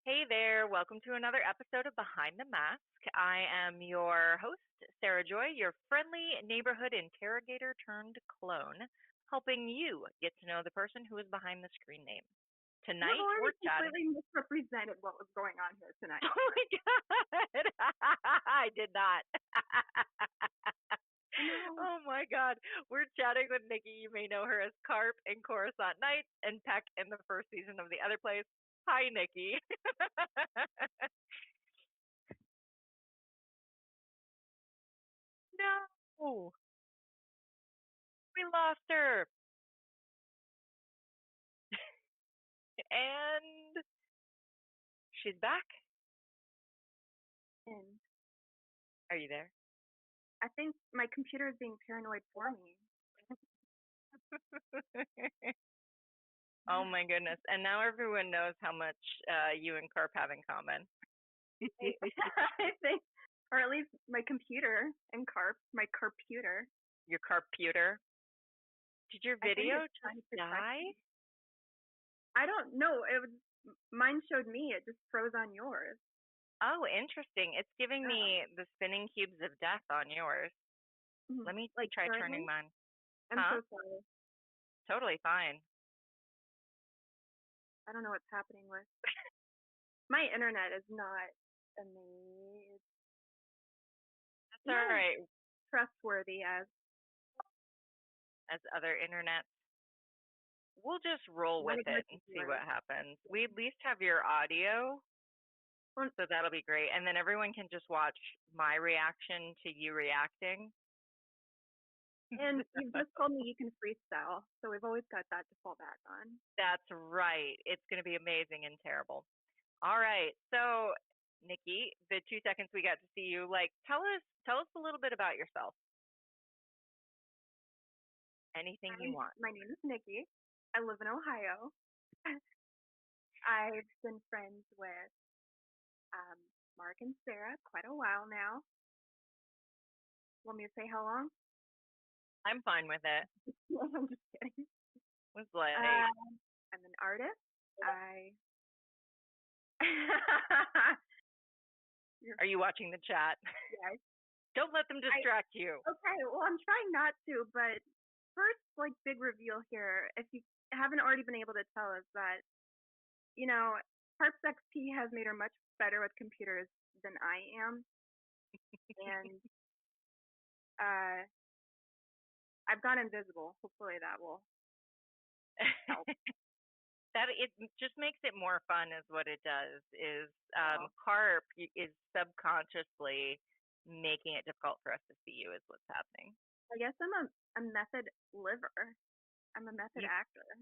Hey there, welcome to another episode of Behind the Mask. I am your host, Sarah Joy, your friendly neighborhood interrogator turned clone, helping you get to know the person who is behind the screen name. You have Tonight, we're already chatting. completely misrepresented what was going on here tonight. Oh my God, I did not. No. Oh my God, we're chatting with Nikki. You may know her as Carp in Coruscant Nights and Peck in the first season of The Otherplace. Hi, Nikki. No, we lost her. And she's back. And Are you there? I think my computer is being paranoid for me. Oh my goodness. And now everyone knows how much you and Carp have in common. I think, or at least my computer and my carputer. Your Carputer. Did your I think video it's trying just to die? me. I don't know. Mine showed me. It just froze on yours. Oh, interesting. It's giving me the spinning cubes of death on yours. Let me try currently? turning mine. I'm Huh? so sorry. Totally fine. I don't know what's happening with. My internet is not amazing. That's all right. Trustworthy as other internet. We'll just roll with it and see what happens. We at least have your audio, so that'll be great. And then everyone can just watch my reaction to you reacting. And you've just told me you can freestyle, so we've always got that to fall back on. That's right. It's going to be amazing and terrible. All right. So, Nikki, the 2 seconds we got to see you, tell us a little bit about yourself. Anything you want. My name is Nikki. I live in Ohio. I've been friends with Mark and Sarah quite a while now. Want me to say how long? I'm fine with it. I'm just kidding. Was like, I'm an artist. Are you watching the chat? Yes. Don't let them distract you. Okay, well, I'm trying not to, but first, big reveal here. If you haven't already been able to tell us that, Harps XP has made her much better with computers than I am. And I've gone invisible. Hopefully that will help. That it just makes it more fun is what it does. Is Carp is subconsciously making it difficult for us to see you is what's happening. I guess I'm a method liver. I'm a method actor.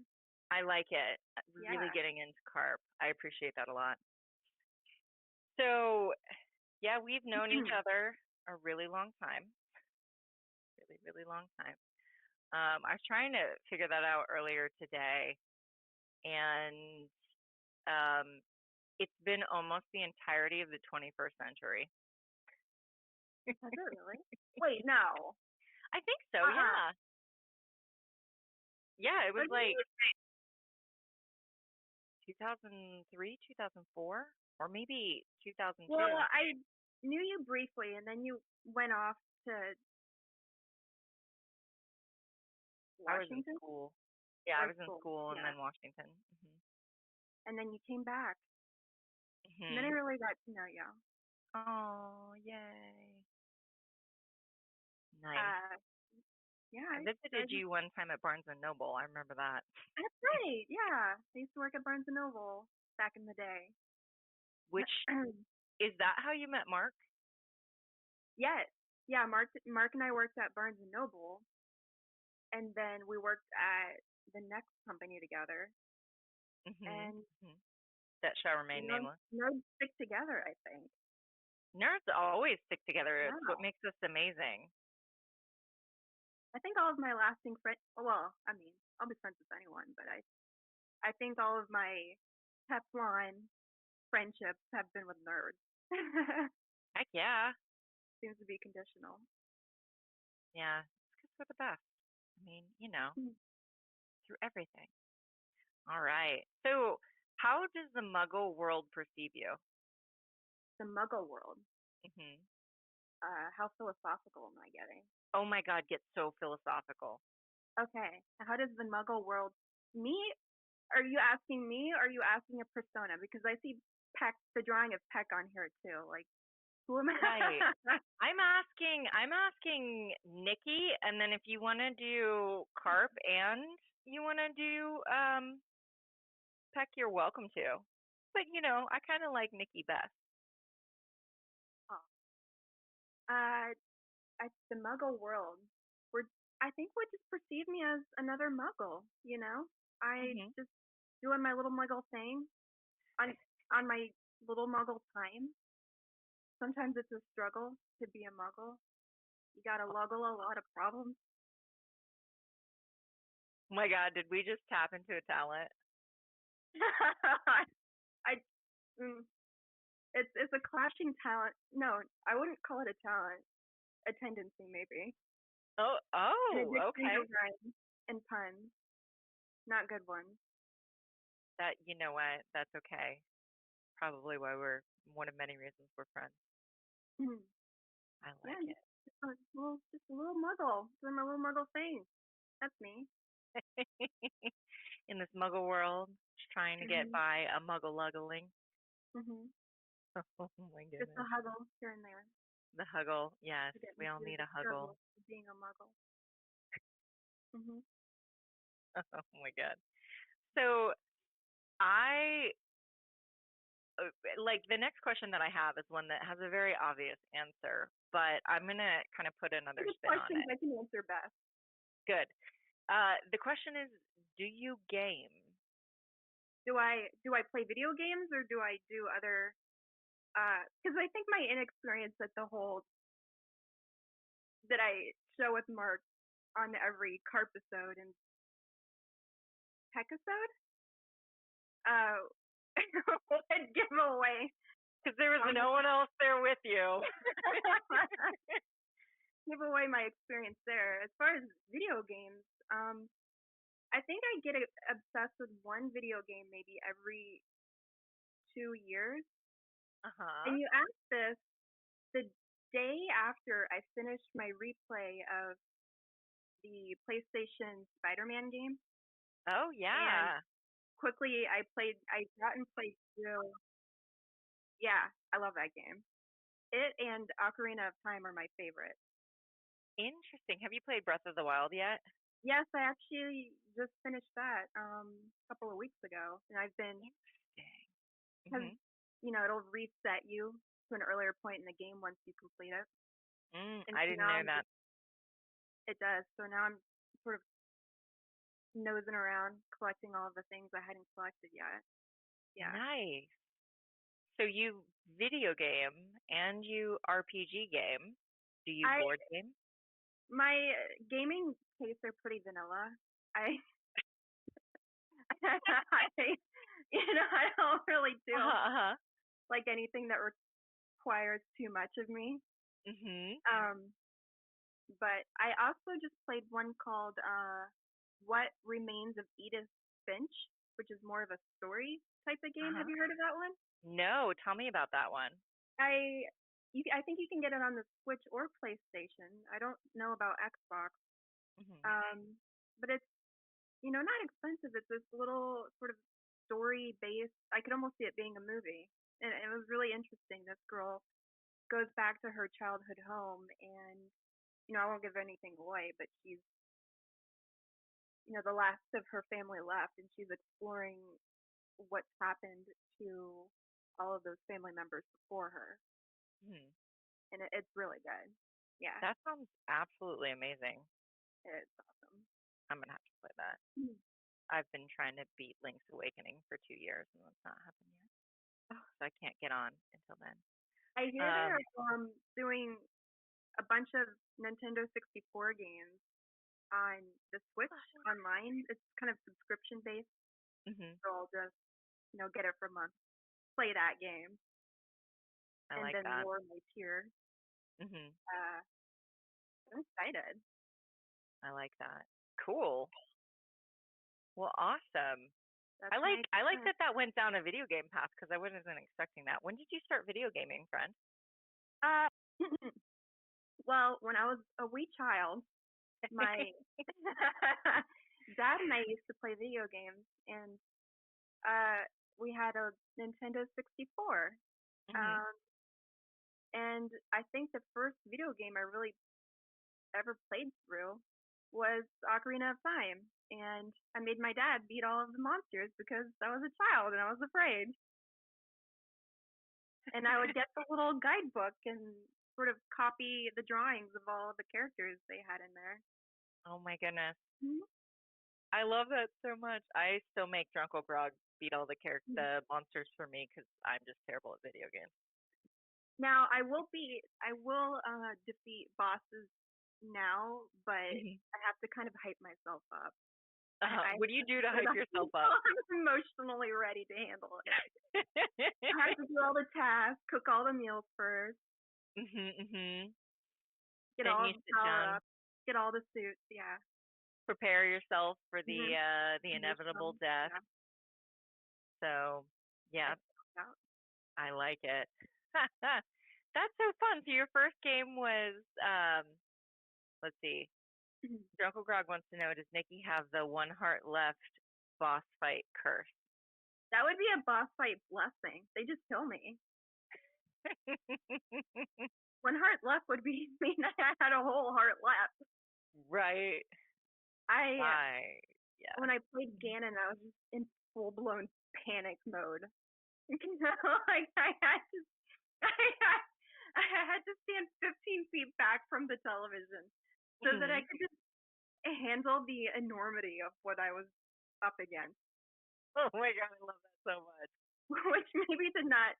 I like it. Really getting into Carp. I appreciate that a lot. So, yeah, we've known each other a really long time. Really, really long time. I was trying to figure that out earlier today, and it's been almost the entirety of the 21st century. Has it really? Wait, no. I think so, yeah. Yeah, it was 2003, 2004, or maybe 2002. Well, I knew you briefly, and then you went off to Washington? I was in school. Yeah, I was in school and then Washington. Mm-hmm. And then you came back. Mm-hmm. And then I really got to know you. Oh, yay. Nice. Yeah. I visited you one time at Barnes & Noble. I remember that. That's right. Yeah. I used to work at Barnes & Noble back in the day. Which, is that how you met Mark? Yes. Yeah, Mark and I worked at Barnes & Noble. And then we worked at the next company together. Mm-hmm. And that shall remain nameless. Nerds stick together, I think. Nerds always stick together. It's what makes us amazing. I think all of my lasting friends, well, I mean, I'll be friends with anyone, but I think all of my Teflon friendships have been with nerds. Heck yeah. Seems to be conditional. Yeah, it's because we're the best. I mean, through everything. All right. So how does the Muggle world perceive you? The Muggle world. Hmm. How philosophical am I getting? Oh my God, get so philosophical. Okay. How does the Muggle world me? Are you asking me or are you asking a persona? Because I see Peck, the drawing of Peck on here too. Like, who am Right. I? I'm asking Nikki, and then if you want to do Carp and you want to do Peck, you're welcome to. But I kind of like Nikki best. Oh. The Muggle world. We're, I think would just perceive me as another Muggle. I Hmm. just doing my little Muggle thing on my little Muggle time. Sometimes it's a struggle to be a Muggle. You gotta luggle a lot of problems. Oh my God, did we just tap into a talent? I mm, it's a clashing talent. No, I wouldn't call it a talent. A tendency maybe. Oh, An oh, addiction okay. to rhyme and puns. Not good ones. That you know what? That's okay. Probably why we're one of many reasons we're friends. I Yeah, like just a little Muggle doing my little Muggle thing. That's me. it. In this Muggle world, just trying to get Mhm. by a Muggle luggling. Mhm. Oh my Just a goodness. huggle here and there The huggle, yes, to get we me all through need the a huggle. struggle of being a Muggle. Mhm. Oh my God. So I like the next question that I have is one that has a very obvious answer, but I'm gonna kind of put another Good spin on questions it. I can answer best. Good. The question is, do you game? Do I play video games or do I do other? Because I think my inexperience at the whole that I show with Mark on every carp episode and peck episode uh would give away Because there was how much no one else there with you. give away my experience there. As far as video games, I think I get obsessed with one video game maybe every 2 years. Uh-huh. And you asked this the day after I finished my replay of the PlayStation Spider-Man game, Oh and yeah. quickly I got and played through. Yeah, I love that game. It and Ocarina of Time are my favorite. Interesting. Have you played Breath of the Wild yet? Yes, I actually just finished that a couple of weeks ago, and I've been Interesting. because Mhm. it'll reset you to an earlier point in the game once you complete it, and I so didn't now know that. it does. So now I'm sort of nosing around collecting all of the things I hadn't collected yet. Yeah, Nice. So you video game and you RPG game. Do you I board game? my gaming tastes are pretty vanilla. I I I don't really do Uh-huh, uh-huh. like anything that requires too much of me. Mhm. Um, but I also just played one called What Remains of Edith Finch, which is more of a story type of game. Have Uh-huh. you heard of that one? No, tell me about that one. I I think you can get it on the Switch or PlayStation. I don't know about Xbox. Mhm. But it's not expensive. It's this little sort of story based. I could almost see it being a movie, and it was really interesting. This girl goes back to her childhood home, and I won't give anything away, but she's the last of her family left, and she's exploring what's happened to all of those family members before her, Mhm. and it's really good. Yeah, That sounds absolutely amazing. it's awesome. I'm gonna have to play that. Hmm. I've been trying to beat Link's Awakening for 2 years and it's not happened yet. Oh, so I can't get on until then. I hear they're doing a bunch of Nintendo 64 games on the Switch online. It's kind of subscription based, Mhm. so I'll just get it for a month, play that game, I and like then that. lower my tier. Mhm. Uh, I'm excited. I like that. Cool. Well, awesome. That's I my like experience. that went down a video game path because I wasn't expecting that. When did you start video gaming, friend? Uh, well, when I was a wee child, my dad and I used to play video games, and uh, we had a Nintendo 64. Hmm. Um, and I think the first video game I really ever played through was Ocarina of Time. And I made my dad beat all of the monsters because I was a child and I was afraid. And I would get the little guidebook and sort of copy the drawings of all of the characters they had in there. Oh my goodness. Mhm. I love that so much. I still make Drunko Grog beat all the monsters for me because I'm just terrible at video games. Now I will defeat bosses now, but Hmm. I have to kind of hype myself up. I What do you do to until hype yourself up? I'm emotionally ready to handle it. I have to do all the tasks, cook all the meals first, Mhm, mhm. get Then all you the sit power down, ups, get all the suits. Yeah. prepare yourself for Mhm. the inevitable Emotional. death. Yeah. So, I yeah, feel out. I like it. That's so fun. So your first game was let's see. Drunko Grog wants to know, does Nikki have the one heart left boss fight curse? That would be a boss fight blessing. They just kill me. One heart left would be mean I had a whole heart left. Right. I I when yeah. I played Ganon, I was just in full blown panic mode. Like I, I had to stand 15 feet back from the television so that I Mhm. could just handle the enormity of what I was up against, Oh my god, I love that so much. which maybe did not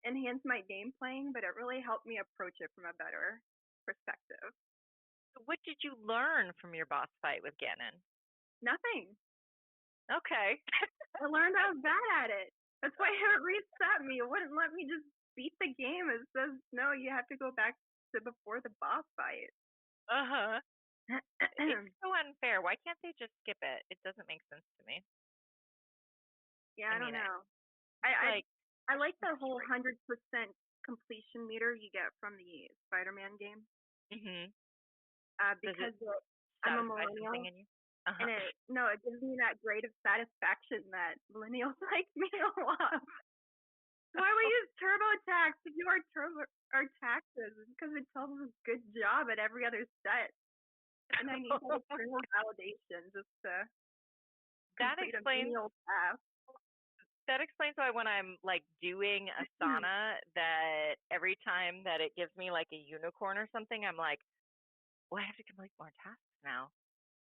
enhance my game playing, but it really helped me approach it from a better perspective. So what did you learn from your boss fight with Ganon? Nothing. Okay. I learned I was bad at it. That's why it reset me. It wouldn't let me just beat the game. It says, no, you have to go back to before the boss fight. Uh-huh. It's so unfair. Why can't they just skip it? It doesn't make sense to me. Yeah, I I don't mean, know. it's I like I like the whole frustrating. 100% completion meter you get from the Spider-Man game. Mhm. Does it Because I'm a satisfy something millennial, in you? and Uh-huh. it gives me that grade of satisfaction that millennials like me love. Why we use TurboTax to do our taxes? Because it tells us good job at every other set, and I need that external validation just to That complete a explains menial task. that explains why when I'm like doing Asana, that every time that it gives me like a unicorn or something, I'm like, well, I have to complete more tasks now.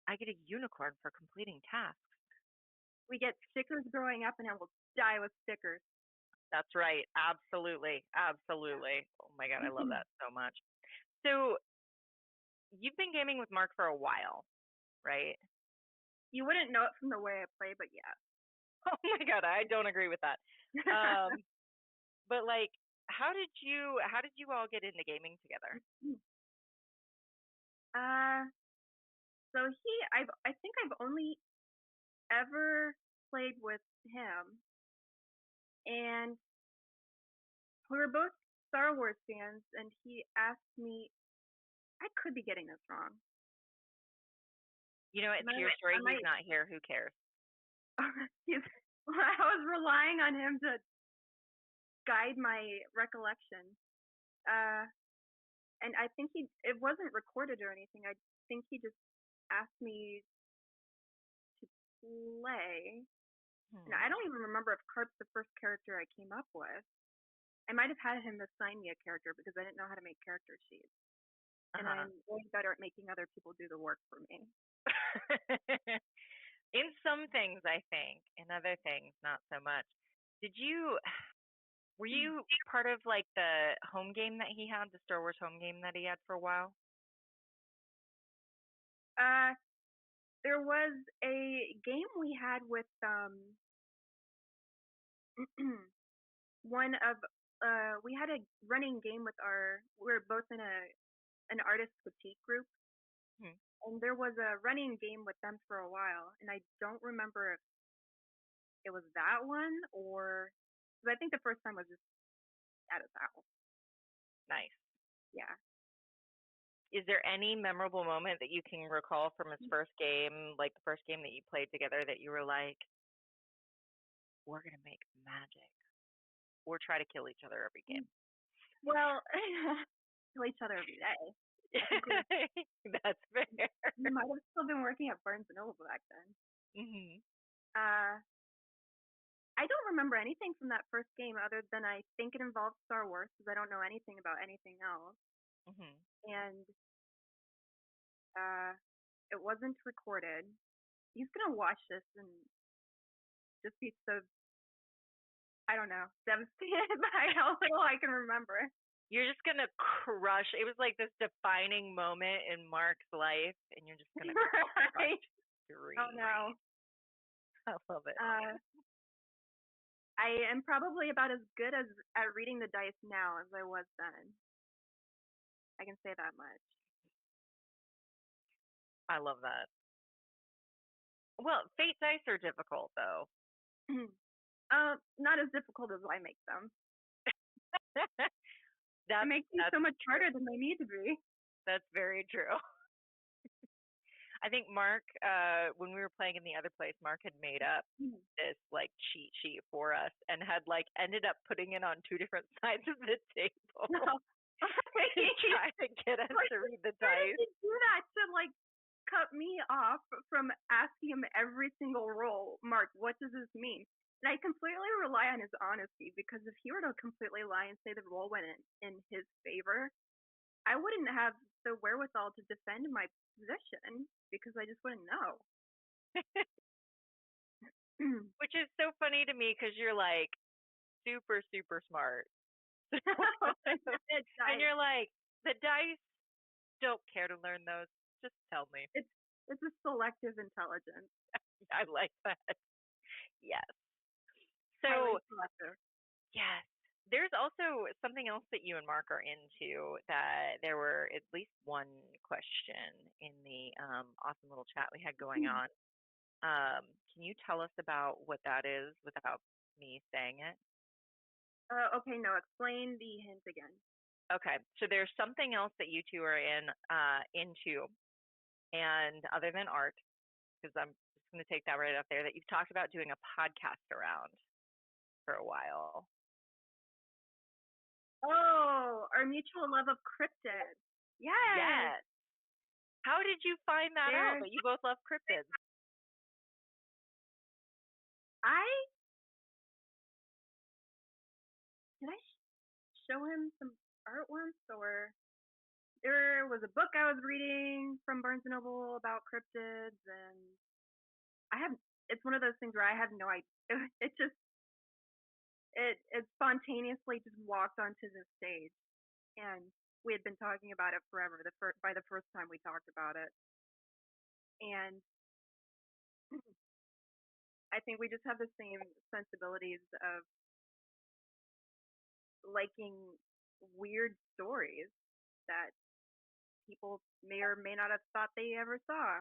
I get a unicorn for completing tasks. We get stickers growing up, and I will die with stickers. That's right. Absolutely. Absolutely. Oh my God, I love Yeah. that so much. So you've been gaming with Mark for a while, right? You wouldn't know it from the way I play, but yeah. Oh my God, I don't agree with that. Um, but like, how did you all get into gaming together? uh, so I think I've only ever played with him, and we were both Star Wars fans, and he asked me. I could be getting this wrong. You know, I it's your story. He's might. not here. Who cares? He's, I was relying on him to guide my recollection. Uh, and I think it wasn't recorded or anything. I think he just asked me to play. And I Hmm. don't even remember if Carp's the first character I came up with. I might have had him assign me a character because I didn't know how to make character sheets. And Uh-huh. I'm way better at making other people do the work for me. In some things, I think. In other things, not so much. Did you, were you part of like the home game that he had, the Star Wars home game that he had for a while? Uh, there was a game we had with one of we had a running game with we were both in an artist boutique group, Hmm. and there was a running game with them for a while, and I don't remember if it was that one, or because I think the first time was just at his house. Nice. Yeah. Is there any memorable moment that you can recall from his first game, like the first game that you played together, that you were like, we're going to make magic or try to kill each other every game? Well, kill each other every day. That's fair. We might have still been working at Barnes and Noble back then. Mhm. I don't remember anything from that first game other than I think it involved Star Wars because I don't know anything about anything else. Mhm. And it wasn't recorded. He's gonna watch this and just be so, I don't know, devastated by how little I can remember. You're just gonna crush. It was like this defining moment in Mark's life, and you're just gonna Right? crush Oh no. I love it. I am probably about as good as at reading the dice now as I was then. I can say that much. I love that. Well, fate dice are difficult though. Not as difficult as I make them. It makes them so much harder than they need to be. That's very true. I think Mark, when we were playing in the other place, Mark had made up this like cheat sheet for us and had like ended up putting it on two different sides of the table to try to get us to read the dice. Why did he do that to like cut me off from asking him every single roll? Mark, what does this mean? And I completely rely on his honesty because if he were to completely lie and say the roll went in his favor, I wouldn't have the wherewithal to defend my position because I just wouldn't know. Which is so funny to me because you're like super, super smart. And you're like, the dice don't care to learn those. Just tell me. It's a selective intelligence. I like that. Yes. So, selective. Yes. There's also something else that you and Mark are into that there were at least one question in the awesome little chat we had going on. Can you tell us about what that is without me saying it? Okay, no, explain the hint again. Okay, so there's something else that you two are into, and other than art, because I'm just going to take that right up there, that you've talked about doing a podcast around for a while. Oh, our mutual love of cryptids. Yes. How did you find that out that you both love cryptids? Did I show him some art once, or there was a book I was reading from Barnes and Noble about cryptids, and it's one of those things where I have no idea. It spontaneously just walked onto the stage, and we had been talking about it forever. By the first time we talked about it, and I think we just have the same sensibilities of liking weird stories that people may or may not have thought they ever saw.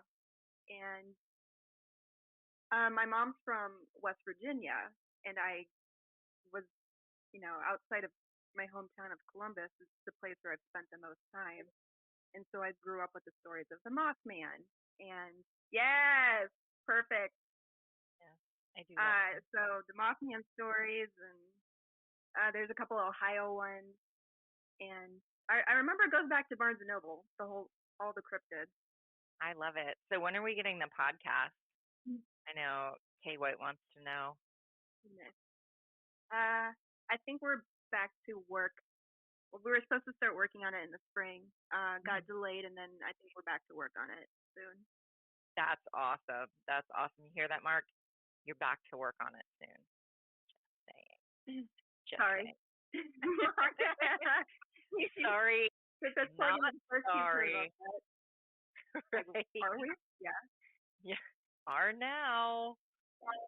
And my mom's from West Virginia, and I was, outside of my hometown of Columbus is the place where I've spent the most time. And so I grew up with the stories of the Mothman. And yes, perfect. Yeah, I do. So the Mothman stories, and there's a couple of Ohio ones. And I remember it goes back to Barnes and Noble, all the cryptids. I love it. So when are we getting the podcast? I know Kay White wants to know. I think we're back to work. Well, we were supposed to start working on it in the spring. Got delayed, and then I think we're back to work on it soon. That's awesome. That's awesome. You hear that, Mark? You're back to work on it soon. Just saying. Sorry. Sorry. Not sorry. Right. Are we? Yeah. Yeah. Are now.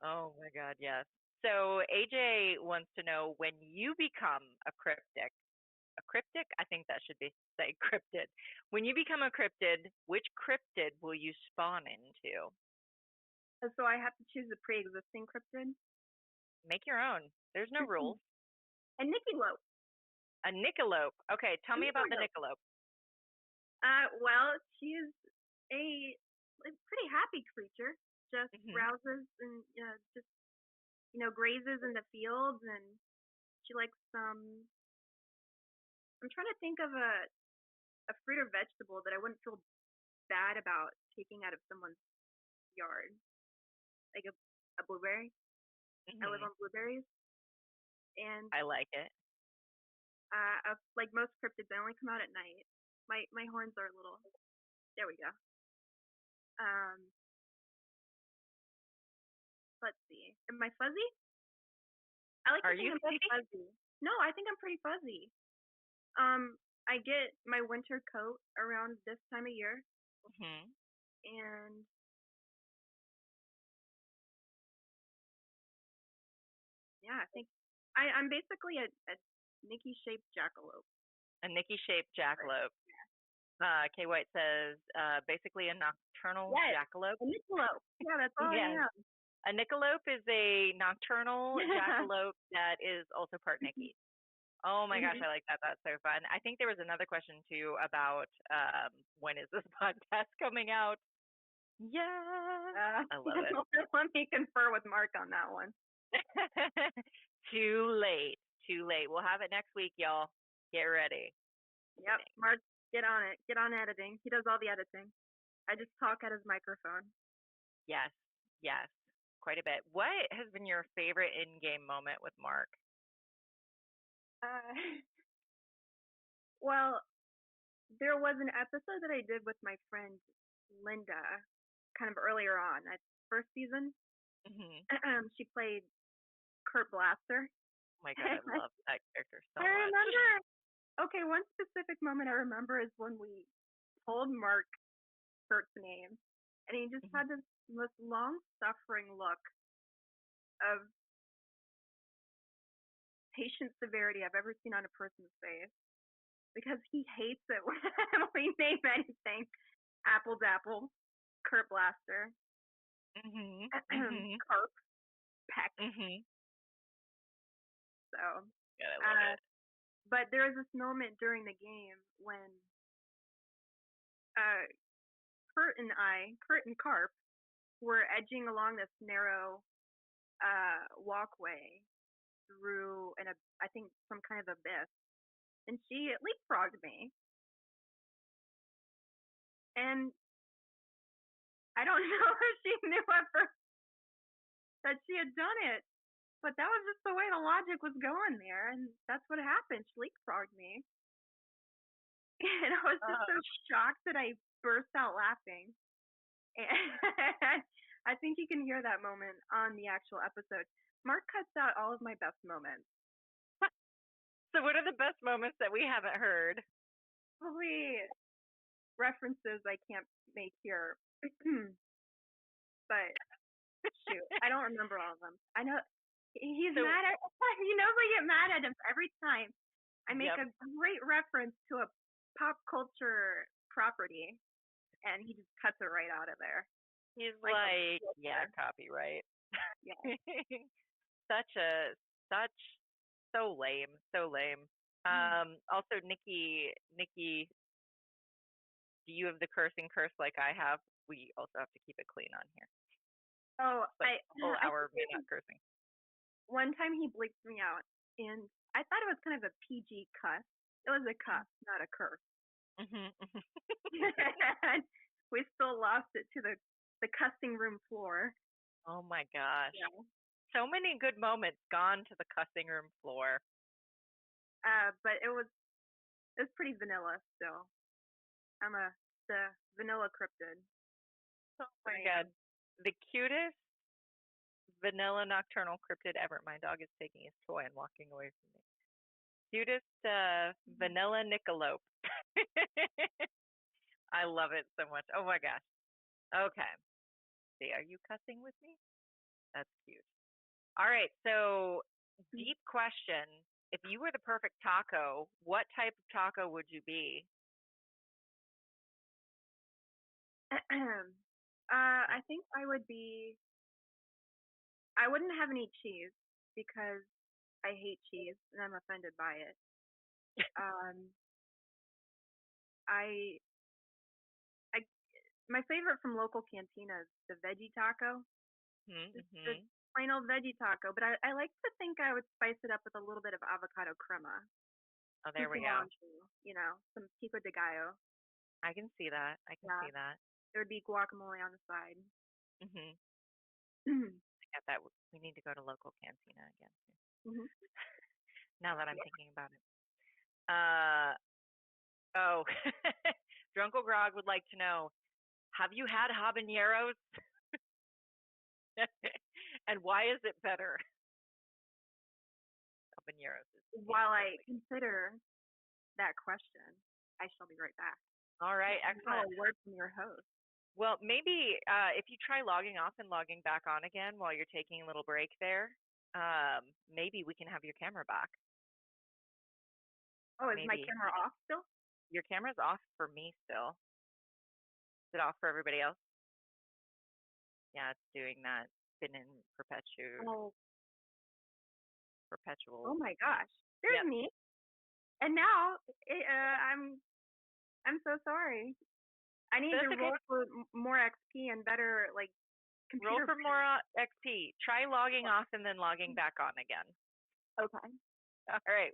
Oh my God, yes. So AJ wants to know, when you become a cryptic, I think that should be say cryptid. When you become a cryptid, which cryptid will you spawn into? So I have to choose a pre-existing cryptid? Make your own. There's no rules. And Nikki Lope. A Nickalope. Okay, tell me about the Nickalope. Well, she's a pretty happy creature. Just browses and just grazes in the fields, and she likes some. I'm trying to think of a fruit or vegetable that I wouldn't feel bad about taking out of someone's yard, like a blueberry. I live on blueberries, and I like it. like most cryptids, I only come out at night. My horns are a little. There we go. Let's see. Am I fuzzy? I like to think I'm pretty fuzzy. No, I think I'm pretty fuzzy. I get my winter coat around this time of year, and yeah, I think I'm basically a Nikki-shaped jackalope. A Nikki-shaped jackalope. Kay White says basically a nocturnal jackalope. A nickalope. Yeah, that's all I am. A nickalope is a nocturnal jackalope that is also part Nikki. Oh my gosh, I like that. That's so fun. I think there was another question too about when is this podcast coming out? Yeah. I love it. Let me confer with Mark on that one. Too late. Too late. We'll have it next week, y'all. Get ready. Yep. Mark, get on it. Get on editing. He does all the editing. I just talk at his microphone. Yes. Yes. Quite a bit. What has been your favorite in-game moment with Mark? Well, there was an episode that I did with my friend Linda, kind of earlier on, at first season. She played Kurt Blaster. Oh my god, I love that character so much. I remember. Okay, one specific moment I remember is when we told Mark Kurt's name, and he just had this most long-suffering look of patient severity I've ever seen on a person's face, because he hates it when we name anything Apple Dapple, Kurt Blaster, Carp, Peck. So, yeah, I love it. But there was this moment during the game when Kurt and Carp were edging along this narrow walkway through I think some kind of abyss, and she leapfrogged me, and I don't know if she knew at first that she had done it, but that was just the way the logic was going there, and that's what happened. She leapfrogged me, and I was just so shocked that I burst out laughing. And I think you can hear that moment on the actual episode. Mark cuts out all of my best moments. So what are the best moments that we haven't heard? Probably references I can't make here. But shoot, I don't remember all of them. I know he's mad at. He knows I get mad at him every time I make a great reference to a pop culture property, and he just cuts it right out of there. He's like yeah, copyright. Yeah. So lame. Also, Nikki, do you have the cursing curse like I have? We also have to keep it clean on here. Oh, like a whole hour of me not cursing. One time he bleeped me out, and I thought it was kind of a PG cuss. It was a cuss, not a curse. We still lost it to the cussing room floor. Oh my gosh. Yeah. So many good moments gone to the cussing room floor. But it was pretty vanilla still. I'm the vanilla cryptid. Oh my god. The cutest vanilla nocturnal cryptid ever. My dog is taking his toy and walking away from me. Cutest vanilla nickalope. I love it so much. Oh my gosh. Okay. See, are you cussing with me? That's cute. All right. So, deep question. If you were the perfect taco, what type of taco would you be? I think I would be. I wouldn't have any cheese. because I hate cheese and I'm offended by it. Um, I, I, my favorite from local cantinas, the veggie taco, just the Mm-hmm. plain old veggie taco. But I like to think I would spice it up with a little bit of avocado crema, Oh, some there we go. cilantro, some pico de gallo. I can see that. I can Yeah, see that. there would be guacamole on the side. Mhm. Mhm. I get that. We need to go to local cantina again. Mhm. Now that I'm Yeah. thinking about it. Oh, Drunkle Grog would like to know, have you had habaneros? And why is it better? Habaneros is While I deadly. consider that question, I shall be right back. All right, Now excellent. a word from your host. Well, maybe if you try logging off and logging back on again while you're taking a little break there, maybe we can have your camera back. Oh, is my Maybe. camera off still? Your camera's off for me still. Is it off for everybody else? Yeah, it's doing that. Been in Oh, oh perpetual. my gosh. There's Yep. me. And now I'm so sorry. I need to That's okay. roll for more XP and better like Roll computer for more XP. Try logging off and then logging brain. back on again. Okay. All right.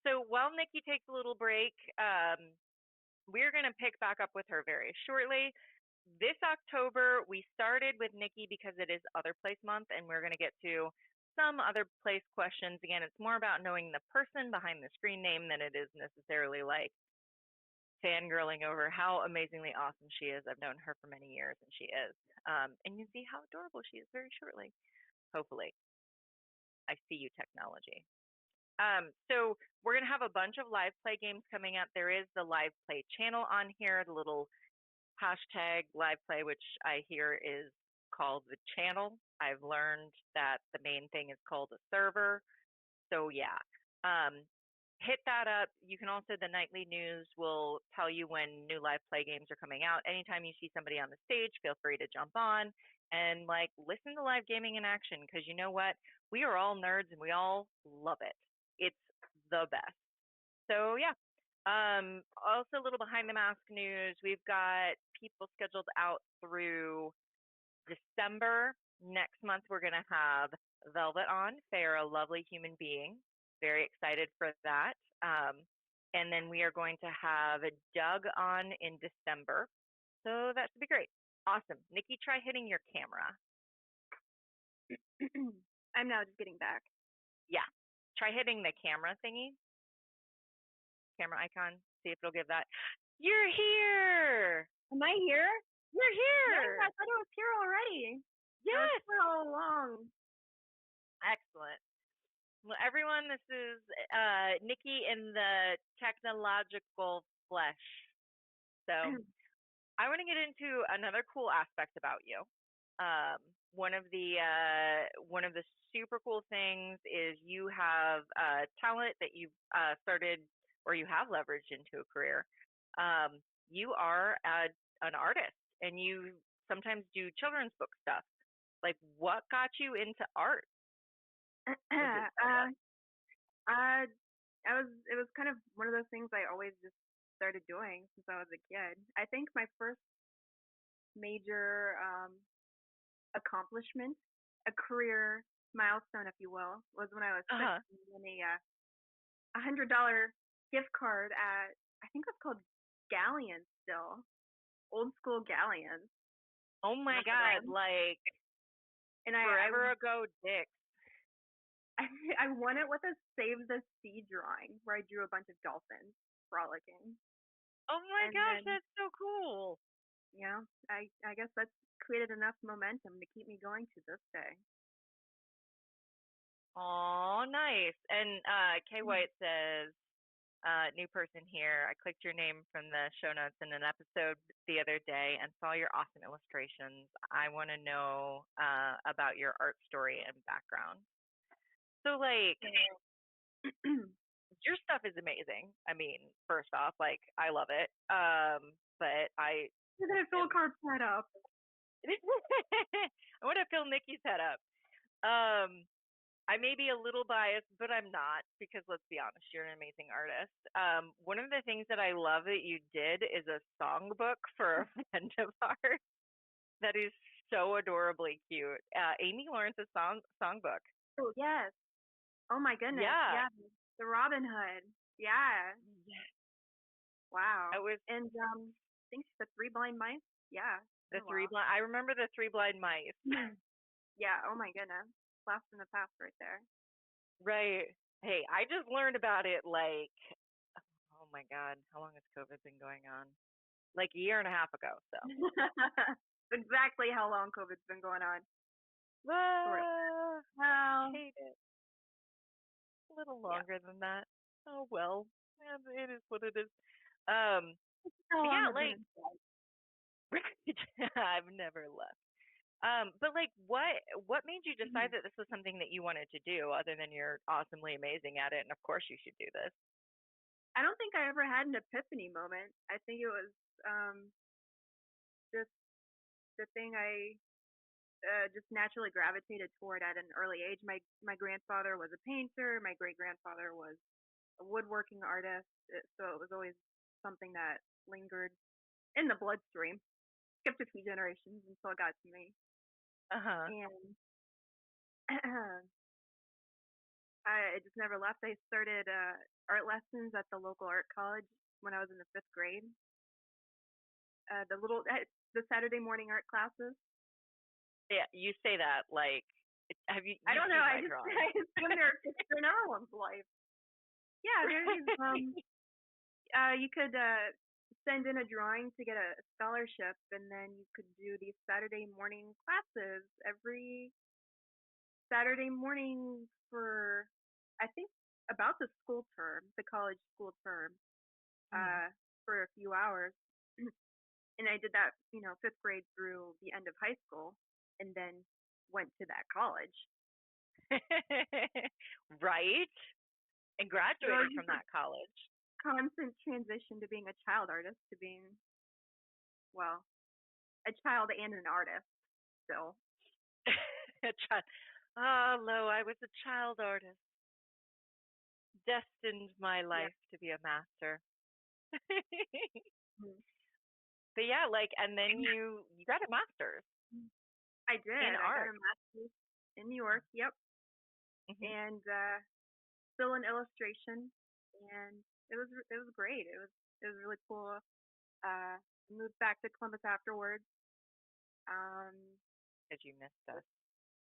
So while Nikki takes a little break, we're going to pick back up with her very shortly. This October, we started with Nikki because it is Otherplace month, and we're going to get to some Otherplace questions. Again, it's more about knowing the person behind the screen name than it is necessarily like fangirling over how amazingly awesome she is. I've known her for many years, and she is. And you see how adorable she is very shortly. Hopefully. I see you, technology. So we're going to have a bunch of live play games coming up. There is the live play channel on here, the little hashtag live play, which I hear is called the channel. I've learned that the main thing is called a server. So yeah, hit that up. You can also, the nightly news will tell you when new live play games are coming out. Anytime you see somebody on the stage, feel free to jump on and like listen to live gaming in action, because you know what? We are all nerds and we all love it. It's the best. So yeah. Also a little behind the mask news. We've got people scheduled out through December. Next month we're gonna have Velvet on. They are a lovely human being. Very excited for that. And then we are going to have Doug on in December. So that should be great. Awesome. Nikki, try hitting your camera. I'm now just getting back. Yeah. Try hitting the camera thingy. Camera icon. See if it'll give that. You're here. Am I here? You're Yes, here. I thought it was here already. I was Yes. here all along. Excellent. Well, everyone, this is Nikki in the technological flesh. So I want to get into another cool aspect about you. Um, one of the super cool things is you have talent that you've started or you have leveraged into a career. You are an artist, and you sometimes do children's book stuff. Like, what got you into art? Was it uh, uh, it was kind of one of those things I always just started doing since I was a kid. I think my first major accomplishment, a career milestone, if you will, was when I was uh 15 and $100 gift card at, I think it was called Galleon still, old school Galleon. Oh my Remember God, them? like And forever ago, Dick. I I won it with a Save the Sea drawing where I drew a bunch of dolphins frolicking. Oh my And gosh, then, that's so cool. I guess that's created enough momentum to keep me going to this day. Oh, nice. And Kay White says, new person here. I clicked your name from the show notes in an episode the other day and saw your awesome illustrations. I want to know about your art story and background. So, like, your stuff is amazing. I mean, first off, like, I love it. But I You're gonna fill am. cards head up. I want to fill Nikki's head up. Um, I may be a little biased, but I'm not because let's be honest, you're an amazing artist. One of the things that I love that you did is a songbook for a friend of ours that is so adorably cute. Amy Lawrence's songbook. Oh, yes. Oh my goodness. Yeah, Yeah. The Robin Hood. Yeah. yeah. Wow. It was And I think the Three Blind Mice. Yeah. the Oh three wow. blind. I remember the three blind mice. Yeah. Oh my goodness. Blast in the past right there. Right. Hey, I just learned about it like, oh my God, how long has COVID been going on? Like a year and a half ago. So, Exactly how long COVID's been going on. Sort of. ah, Well, hate it. A little yeah. longer than that. Oh well, yeah, it is what it is. Um, How but long yeah, have been like, inside? I've never left. But like, what made you decide Mhm. that this was something that you wanted to do, other than you're awesomely amazing at it, and of course you should do this. I don't think I ever had an epiphany moment. I think it was um just the thing I just naturally gravitated toward at an early age. My grandfather was a painter. My great grandfather was a woodworking artist. So it was always something that lingered in the bloodstream. Skipped a few generations until it got to me. Uh huh. And I just never left. I started art lessons at the local art college when I was in the fifth grade. The Saturday morning art classes. Yeah, you say that like, have you I you've don't know. seen I my just drawing? I assume they're a picture in everyone's life. Yeah, there is. Right. You could send in a drawing to get a scholarship, and then you could do these Saturday morning classes every Saturday morning for I think about the school term, the college school term, Mhm. for a few hours. And I did that, fifth grade through the end of high school, and then went to that college. Right, and So it graduated was from just a that college. constant transition to being a child artist to being, well, a child and an artist still. A child. Oh, lo, I was a child artist, destined my Yeah. life to be a master. Mhm. But yeah, like, and then you got a master's I did. in I got art. a master's in New York. Yep. Hmm. And still in illustration, and it was great. It was really cool. Moved back to Columbus afterwards. Um, Because you missed us.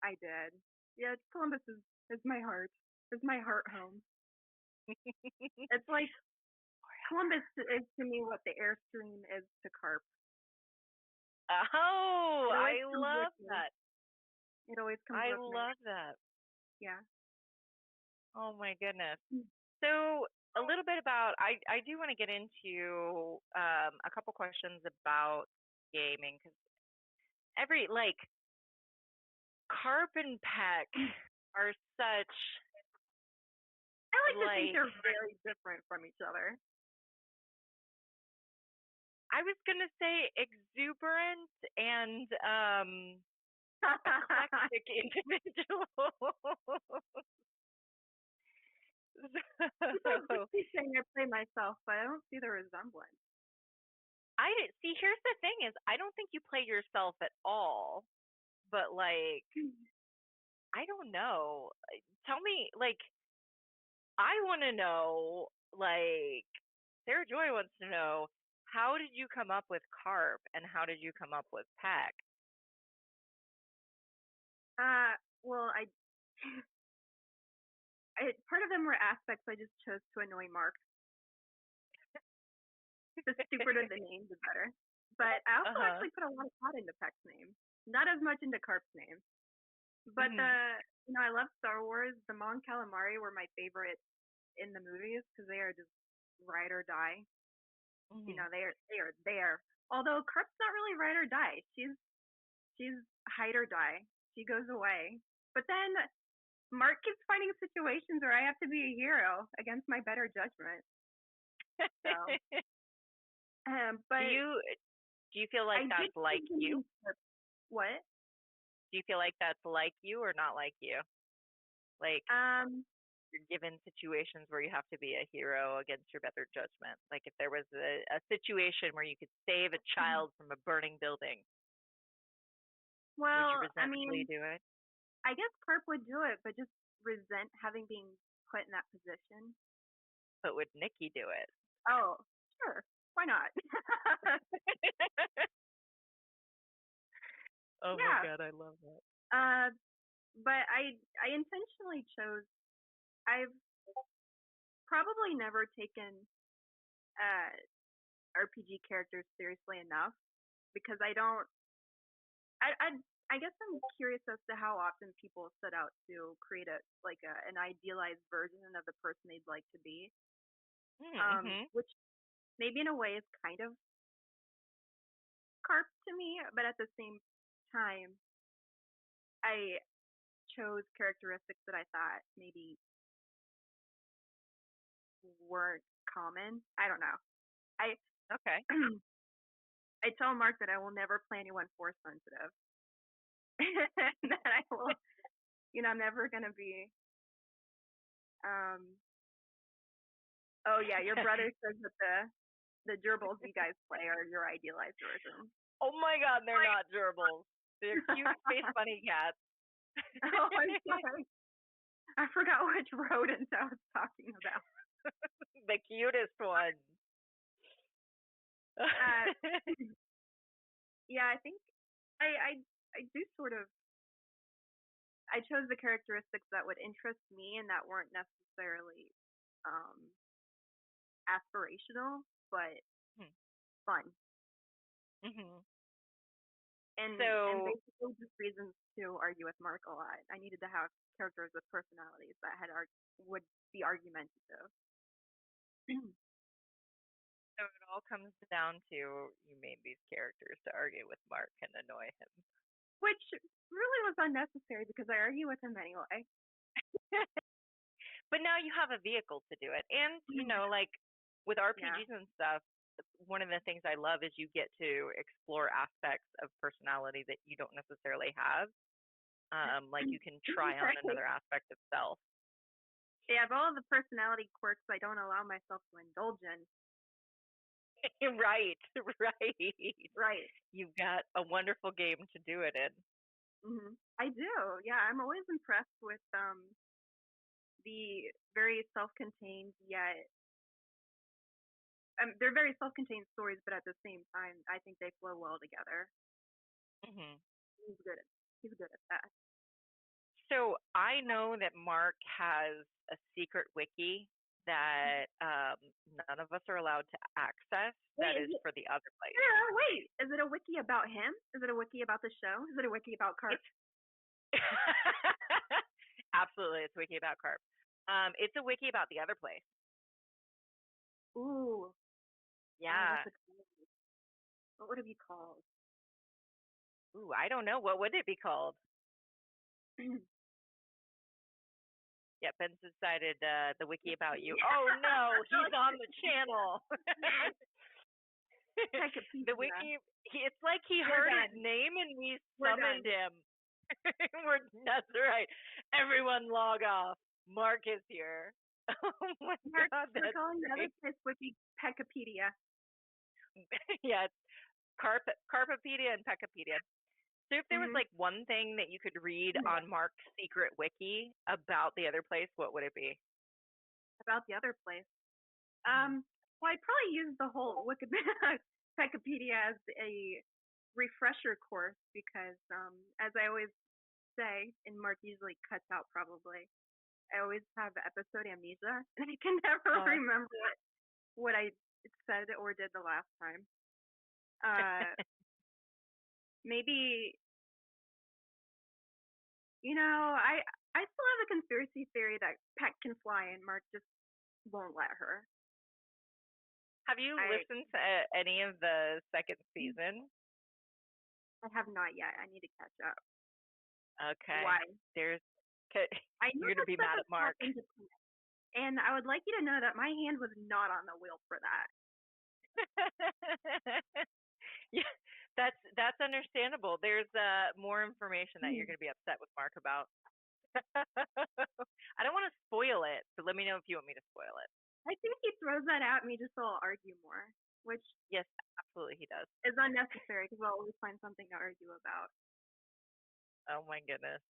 I did. Yeah, Columbus is my heart. Is my heart home. It's like Columbus is to me what the Airstream is to Carp. Oh, It always I comes with love me. that. It always comes I with me. love that. Yeah. Oh my goodness. Mm. So a little bit about I do want to get into a couple questions about gaming because every like Carp and Peck are such I like to think like they're very different from each other. I was gonna say exuberant and eclectic individuals. People So keep saying I play myself, but I don't see the resemblance. I see. Here's the thing: is I don't think you play yourself at all, but like I don't know. Tell me, like I want to know, like Sarah Joy wants to know, how did you come up with carp and how did you come up with peck? Well, part of them were aspects I just chose to annoy Mark. The stupider the name, the better. But I Uh also huh. actually put a lot of thought into Peck's name. Not as much into Carp's name. But Mhm. I love Star Wars. The Mon Calamari were my favorite in the movies because they are just ride or die. Mhm. They are there. Although Carp's not really ride or die. She's hide or die. She goes away. But then Mark keeps finding situations where I have to be a hero against my better judgment. So, do but you do you feel I like did that's like choose the you? name Carp. What? Do you feel like that's like you or not like you? Like Um, you're given situations where you have to be a hero against your better judgment. Like if there was a situation where you could save a child from a burning building, would you well, I resentfully mean, do it? I guess Carp would do it, but just resent having been put in that position. But would Nikki do it? Oh, sure. Why not? Oh my Yeah. god, I love that. Uh, but I intentionally chose. I've probably never taken uh RPG characters seriously enough because I don't. I guess I'm curious as to how often people set out to create an idealized version of the person they'd like to be. Mm-hmm. Which maybe in a way is kind of Carp to me, but at the same time, I chose characteristics that I thought maybe weren't common. I don't know. I Okay. I tell Mark that I will never play anyone force sensitive. That I will, I'm never gonna be. Um. Oh yeah, your brother says that the gerbils you guys play are your idealized version. Oh my god, they're not gerbils. They're cute space bunny cats. Oh, I'm sorry. I forgot which rodent I was talking about. The cutest ones. Yeah, I think I do sort of. I chose the characteristics that would interest me and that weren't necessarily um, aspirational, but fun. Mm-hmm. And So, basically just reasons to argue with Mark a lot. I needed to have characters with personalities that would be argumentative. so it all comes down to you made these characters to argue with Mark and annoy him. Which really was unnecessary because I argue with him anyway. But now you have a vehicle to do it. And, like with RPGs and stuff, one of the things I love is you get to explore aspects of personality that you don't necessarily have. Like you can try on another aspect of self. Yeah, of all the personality quirks I don't allow myself to indulge in. Right, right. Right. You've got a wonderful game to do it in. I do. Yeah, I'm always impressed with the very self-contained yet they're very self-contained stories, but at the same time, I think they flow well together. Mm-hmm. He's good at that. So I know that Mark has a secret wiki that none of us are allowed to access. That is for the Otherplace. Yeah, wait. Is it a wiki about him? Is it a wiki about the show? Is it a wiki about Carp? Absolutely, it's a wiki about Carp. It's a wiki about the Otherplace. Ooh. Yeah. What would it be called? Ooh, I don't know. What would it be called? Yeah, Ben's decided the wiki about you. Oh no, he's on the channel. The wiki. It's like he heard his name and we summoned him. That's right. Everyone log off. Mark is here. Oh my god, we're calling the Otherplace wiki Peckapedia. Yeah, it's Carpapedia and Peckapedia. So if there was like one thing that you could read on Mark's secret wiki about the Otherplace, what would it be? About the Otherplace? Well, I'd probably use the whole Wikipedia as a refresher course because, as I always say, and Mark usually cuts out probably, I always have episode amnesia, and I can never remember what I said or did the last time. Maybe, I still have a conspiracy theory that Peck can fly and Mark just won't let her. Have you listened to any of the second season? I have not yet. I need to catch up. Okay. Why? You're gonna be mad at Mark. And I would like you to know that my hand was not on the wheel for that. Yeah, that's understandable. There's more information that you're gonna be upset with Mark about. I don't want to spoil it, but let me know if you want me to spoil it. I think he throws that at me just so I'll argue more, which Yes, absolutely, he does. is unnecessary because I'll always find something to argue about. Oh my goodness.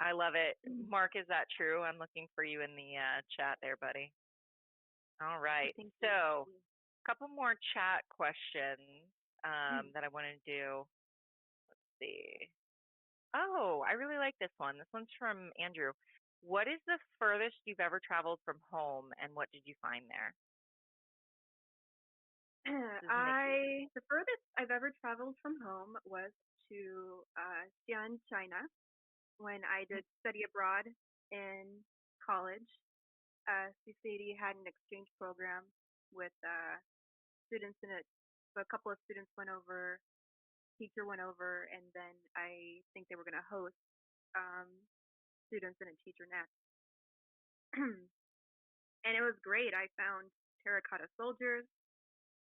I love it. Mark, is that true? I'm looking for you in the chat there, buddy. All right. So, a couple more chat questions that I want to do. Let's see. Oh, I really like this one. This one's from Andrew. What is the furthest you've ever traveled from home, and what did you find there? The furthest I've ever traveled from home was to Xi'an, China, when I did study abroad in college. CCAD had an exchange program with students in it. So a couple of students went over, teacher went over, and then I think they were going to host students and a teacher next. And it was great. I found terracotta soldiers.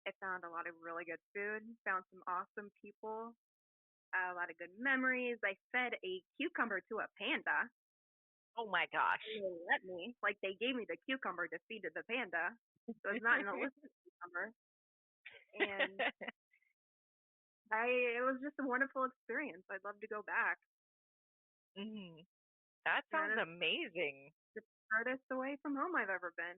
I found a lot of really good food, found some awesome people, a lot of good memories. I fed a cucumber to a panda. Oh my gosh. They let me. Like, they gave me the cucumber to feed to the panda. So it's not an illicit cucumber. And it was just a wonderful experience. I'd love to go back. That sounds amazing. The furthest away from home I've ever been.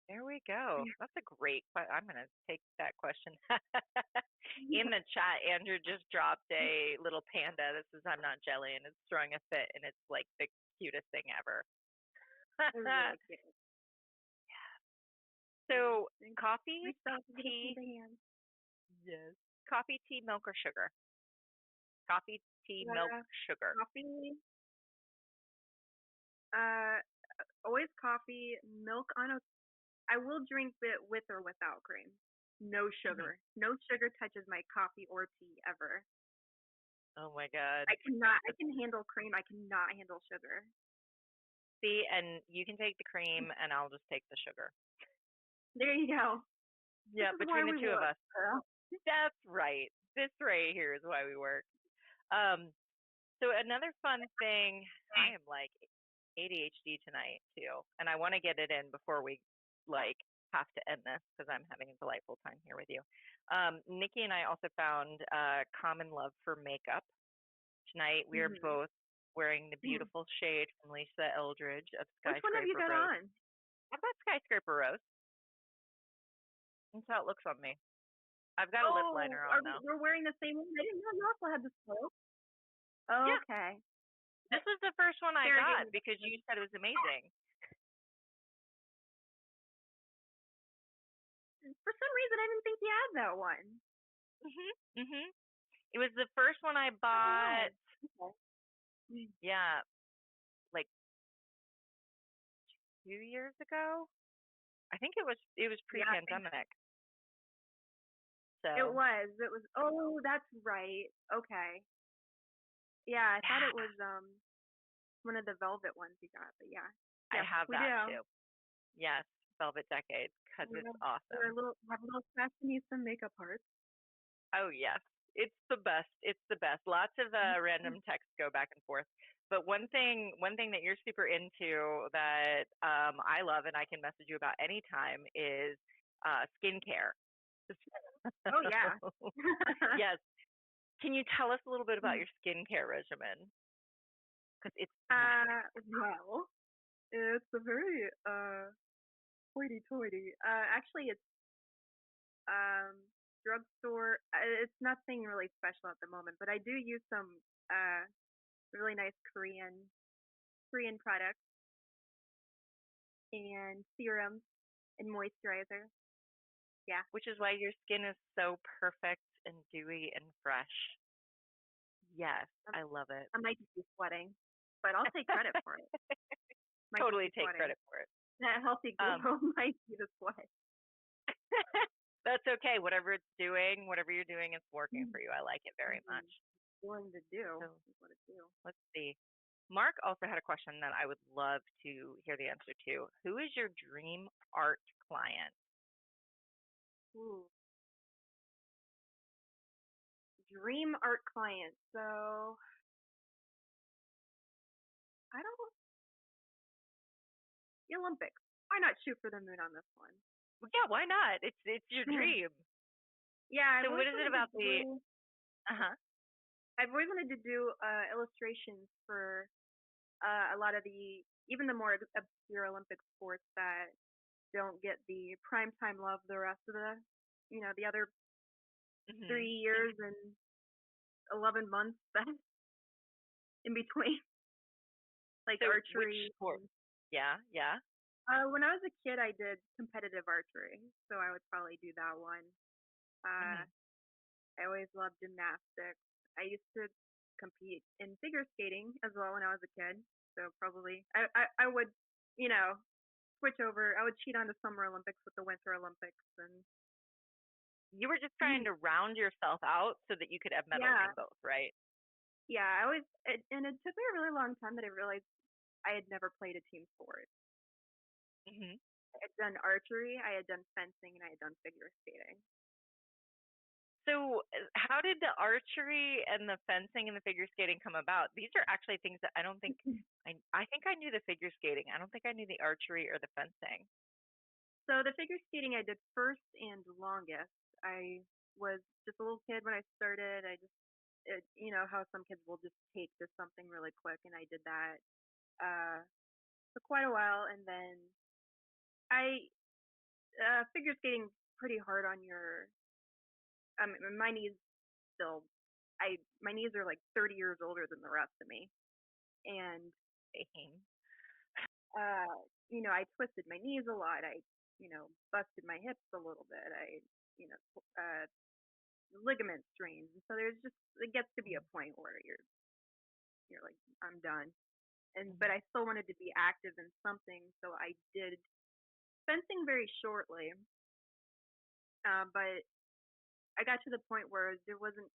There we go. That's a great question. I'm going to take that question. In the chat, Andrew just dropped a little panda. This is I'm Not Jelly, and it's throwing a fit, and it's like the cutest thing ever. It was really cute. So, coffee, tea. Yes. Coffee, tea, milk, or sugar? Coffee, tea, milk, sugar. Coffee. Always coffee. Milk on a. I will drink it with or without cream. No sugar. No sugar touches my coffee or tea ever. Oh my god. I can handle cream. I cannot handle sugar. See, and you can take the cream, and I'll just take the sugar. There you go. Yeah, between the two of us. That's right. This right here is why we work. So another fun thing, I am like ADHD tonight too, and I want to get it in before we like have to end this because I'm having a delightful time here with you. Nikki and I also found common love for makeup. Tonight we are both wearing the beautiful shade from Lisa Eldridge of Skyscraper Rose. Which one have you got on? I've got Skyscraper Rose. That's how it looks on me. I've got a lip liner on now. We're wearing the same one. I didn't know you also had the smoke. Oh, yeah. Okay. This was the first one I got because you said it was amazing. For some reason, I didn't think you had that one. It was the first one I bought. Okay. Yeah, like 2 years ago. I think it was pre-pandemic. So it was. Oh, that's right. Okay. Yeah, I thought it was one of the velvet ones you got, but yeah. I have that too. Yes, Velvet Decade, because it's awesome. Have a little fashionista makeup art. Oh yes, it's the best. It's the best. Lots of random texts go back and forth. But one thing that you're super into that I love and I can message you about anytime is skincare. Oh yeah. Yes. Can you tell us a little bit about your skincare regimen? Because it's well, it's a very hoity-toity. Actually, it's drugstore. It's nothing really special at the moment, but I do use some really nice Korean products and serums and moisturizer. Yeah. Which is why your skin is so perfect and dewy and fresh. Yes, I love it. I might just be sweating, but I'll take credit for it. Totally take credit for it. That healthy glow might be the sweat. That's okay. Whatever you're doing, it's working for you. I like it very much. Willing to do. So, let's see. Mark also had a question that I would love to hear the answer to. Who is your dream art client? Ooh. Dream art client. So I don't. The Olympics. Why not shoot for the moon on this one? Well, yeah, why not? It's your dream. Yeah, So what is it about the? Uh-huh. I've always wanted to do illustrations for a lot of even the more obscure Olympic sports that don't get the primetime love the rest of the other Mhm. 3 years and 11 months that in between, like So which archery. sport? Yeah, yeah. When I was a kid, I did competitive archery, so I would probably do that one. Uh, Mhm. I always loved gymnastics. I used to compete in figure skating as well when I was a kid, so probably I would, you know, switch over. I would cheat on the Summer Olympics with the Winter Olympics, and You were just trying to round yourself out so that you could have medals yeah, in both, right? yeah. And it took me a really long time that I realized I had never played a team sport. Mhm. I had done archery, I had done fencing, and I had done figure skating. So, how did the archery and the fencing and the figure skating come about? These are actually things that I don't think I think I knew the figure skating. I don't think I knew the archery or the fencing. So the figure skating I did first and longest. I was just a little kid when I started. How some kids will just take to something really quick, and I did that for quite a while, and then I figure skating pretty hard on your my knees still. I My knees are like 30 years older than the rest of me, and Same. uh, I twisted my knees a lot. I busted my hips a little bit. You know, ligament strains. And so it gets to be a point where you're like, I'm done. But Mhm. I still wanted to be active in something, so I did fencing very shortly. But I got to the point where there wasn't.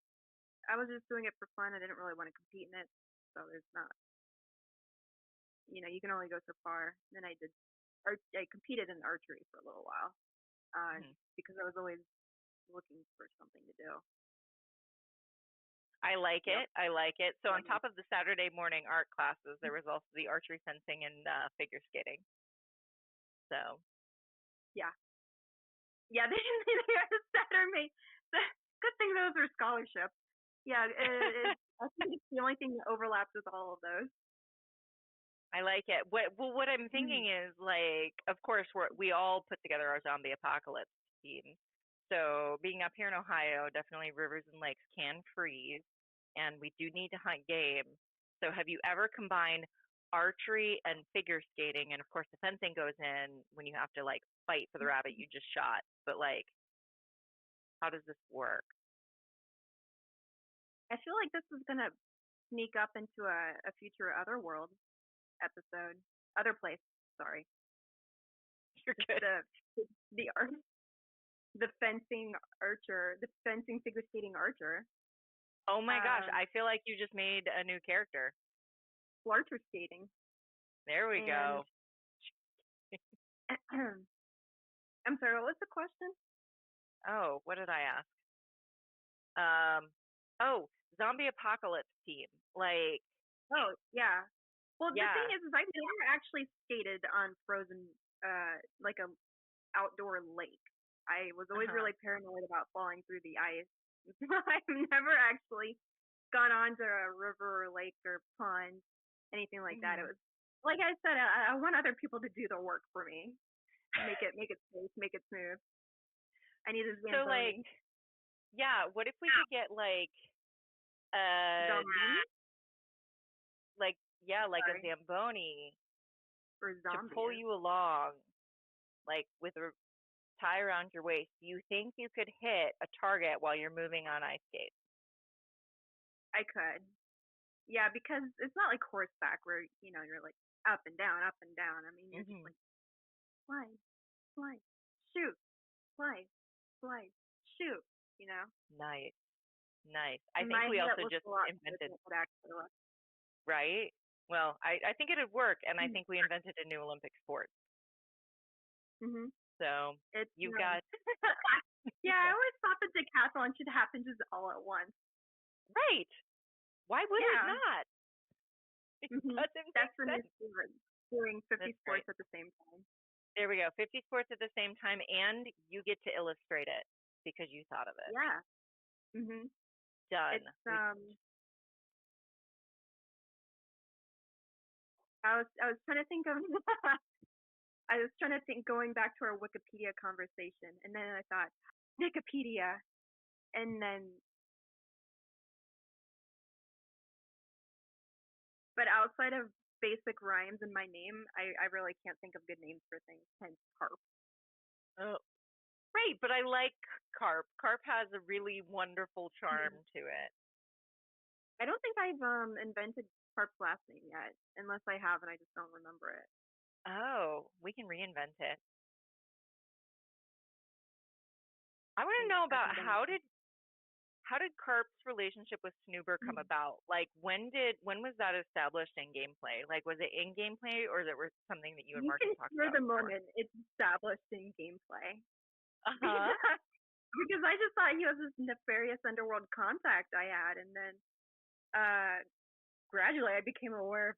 I was just doing it for fun. I didn't really want to compete in it, so there's not. You can only go so far. Then I competed in archery for a little while, Mhm. because I was always looking for something to do. I like Yep. it. I like it. So on Yeah. top of the Saturday morning art classes, there was also the archery, fencing, and figure skating. So Yeah. Yeah, they are Saturday. Good thing those are scholarships. Yeah, I think it's the only thing that overlaps with all of those. I like it. What I'm Mm. thinking is like, of course, we all put together our zombie apocalypse team. So being up here in Ohio, definitely rivers and lakes can freeze, and we do need to hunt game. So have you ever combined archery and figure skating? And of course, the fencing goes in when you have to like fight for the rabbit you just shot. But like, how does this work? I feel like this is gonna sneak up into a future Otherworld episode. Otherplace, sorry. You're Just good. the art, the fencing figure skating archer, Oh my gosh, um, I feel like you just made a new character. larcher skating, There we and go. I'm sorry. What was the question? Oh, what did I ask? Um, oh, zombie apocalypse team. Like, Oh yeah. Well, the thing yeah. is I've never actually skated on frozen, like a outdoor lake. I was always Uh-huh. really paranoid about falling through the ice. I've never actually gone onto a river or lake or pond, anything like that. It Hmm. was like I said, I want other people to do the work for me. Make it safe, make it smooth. I need a So like, Zamboni. yeah, what if we could get uh Zamboni? like yeah, like a Sorry. Zamboni Or to pull zombies. you along, like with a tie around your waist. Do you think you could hit a target while you're moving on ice skates? I could. Yeah, because it's not like horseback where, you're like up and down, up and down. I mean, you're just Hmm. like slide, slide, shoot, slide, slide, shoot, you know? Nice, nice. I In think my we head, it also looks just a lot better invented, than it actually looks. right? Well, I think it'd work, and I Mm-hmm. think we invented a new Olympic sport. Mm-hmm. So It's you've nice. got, Yeah, I always thought the decathlon should happen just all at once. right. Why would it Yeah, not? It Mhm. doesn't make That's the new sense. sport, doing 50 That's great. sports at the same time. There we go. 50 sports at the same time, and you get to illustrate it because you thought of it. Yeah. Mhm. Done. It's We I was trying to think of I was trying to think going back to our Wikipedia conversation, and then I thought Wikipedia, and then but outside of basic rhymes in my name, I really can't think of good names for things. Hence carp. oh, right, but I like carp. Carp has a really wonderful charm Mhm. to it. I don't think I've invented carp's last name yet, unless I have and I just don't remember it. Oh, we can reinvent it. I I want to think know I about think I know. how did Carp's relationship with Snoober come about? Like when was that established in gameplay? Like was it in gameplay or was it something that you and You Mark can had talked hear about the before? moment it's established in gameplay. Uh-huh. Because I just thought he was this nefarious underworld contact I had, and then uh, gradually I became aware